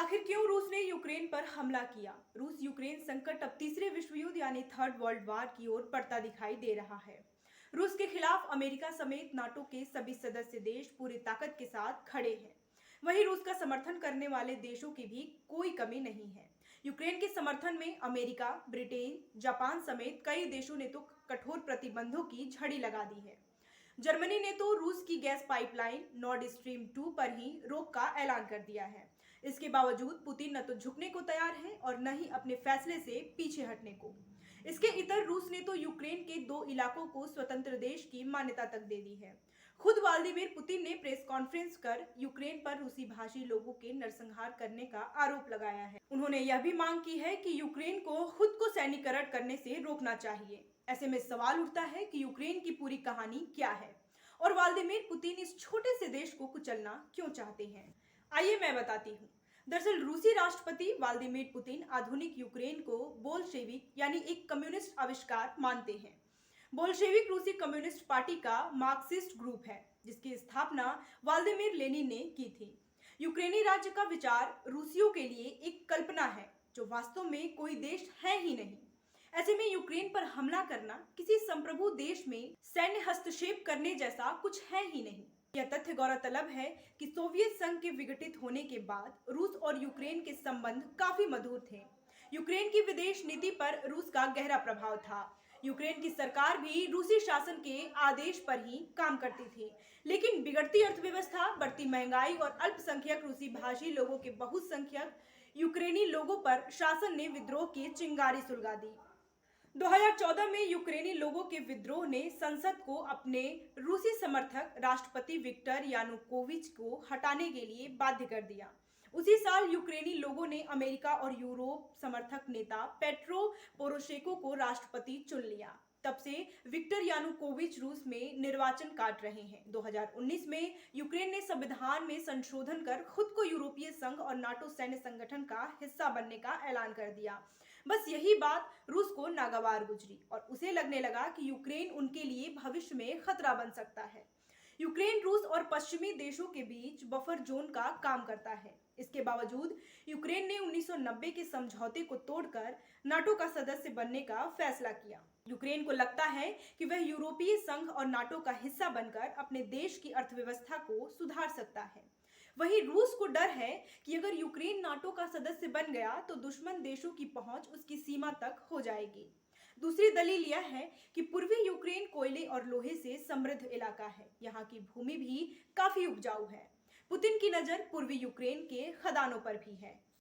आखिर क्यों रूस ने यूक्रेन पर हमला किया? रूस यूक्रेन संकट अब तीसरे विश्व युद्ध यानी थर्ड वर्ल्ड वार की ओर बढ़ता दिखाई दे रहा है। रूस के खिलाफ अमेरिका समेत नाटो के सभी सदस्य देश पूरी ताकत के साथ खड़े हैं। वहीं रूस का समर्थन करने वाले देशों की भी कोई कमी नहीं है। यूक्रेन के समर्थन में अमेरिका, ब्रिटेन, जापान समेत कई देशों ने तो कठोर प्रतिबंधों की झड़ी लगा दी है। जर्मनी ने तो रूस की गैस पाइपलाइन नॉर्ड स्ट्रीम 2 पर ही रोक का ऐलान कर दिया है। इसके बावजूद पुतिन न तो झुकने को तैयार है और न ही अपने फैसले से पीछे हटने को। इसके इतर रूस ने तो यूक्रेन के 2 इलाकों को स्वतंत्र देश की मान्यता तक दे दी है। खुद व्लादिमीर पुतिन ने प्रेस कॉन्फ्रेंस कर यूक्रेन पर रूसी भाषी लोगों के नरसंहार करने का आरोप लगाया है। उन्होंने यह भी मांग की है कि यूक्रेन को खुद को सैन्यीकरण करने से रोकना चाहिए। ऐसे में सवाल उठता है कि यूक्रेन की पूरी कहानी क्या है और व्लादिमीर पुतिन इस छोटे से देश को कुचलना क्यों चाहते हैं। आइए मैं बताती हूँ। दरअसल रूसी राष्ट्रपति व्लादिमीर पुतिन आधुनिक यूक्रेन को बोल्शेविक यानी एक कम्युनिस्ट आविष्कार मानते हैं। बोल्शेविक रूसी कम्युनिस्ट पार्टी का मार्क्सिस्ट ग्रुप है जिसकी स्थापना व्लादिमीर लेनिन ने की थी। यूक्रेनी राज्य का विचार रूसियों के लिए एक कल्पना है जो वास्तव में कोई देश है ही नहीं। ऐसे में यूक्रेन पर हमला करना किसी संप्रभु देश में सैन्य हस्तक्षेप करने जैसा कुछ है ही नहीं। यह तथ्य गौरतलब है कि सोवियत संघ के विघटित होने के बाद रूस और यूक्रेन के संबंध काफी मधुर थे। यूक्रेन की विदेश नीति पर रूस का गहरा प्रभाव था। यूक्रेन की सरकार भी रूसी शासन के आदेश पर ही काम करती थी, लेकिन बिगड़ती अर्थव्यवस्था, बढ़ती महंगाई और अल्पसंख्यक रूसी भाषी लोगों के बहुसंख्यक यूक्रेनी लोगों पर शासन ने विद्रोह की चिंगारी सुलगा दी। 2014 में यूक्रेनी लोगों के विद्रोह ने संसद को अपने रूसी समर्थक राष्ट्रपति विक्टर यानुकोविच को हटाने के लिए बाध्य कर दिया। उसी साल यूक्रेनी लोगों ने अमेरिका और यूरोप समर्थक नेता पेट्रो पोरोशेंको को राष्ट्रपति चुन लिया। तब से विक्टर यानुकोविच रूस में निर्वाचन काट रहे हैं। 2019 में यूक्रेन ने संविधान में संशोधन कर खुद को यूरोपीय संघ और नाटो सैन्य संगठन का हिस्सा बनने का ऐलान कर दिया। बस यही बात रूस को नागवार गुजरी और उसे लगने लगा कि यूक्रेन उनके लिए भविष्य में खतरा बन सकता है। यूक्रेन रूस और पश्चिमी देशों के बीच बफर जोन का काम करता है। इसके बावजूद यूक्रेन ने 1990 के समझौते को तोड़कर नाटो का सदस्य बनने का फैसला किया। यूक्रेन को लगता है कि वह यूरोपीय संघ और नाटो का हिस्सा बनकर अपने देश की अर्थव्यवस्था को सुधार सकता है। वहीं रूस को डर है कि अगर यूक्रेन नाटो का सदस्य बन गया तो दुश्मन देशों की पहुंच उसकी सीमा तक हो जाएगी। दूसरी दलील यह है कि पूर्वी यूक्रेन कोयले और लोहे से समृद्ध इलाका है। यहाँ की भूमि भी काफी उपजाऊ है। पुतिन की नजर पूर्वी यूक्रेन के खदानों पर भी है।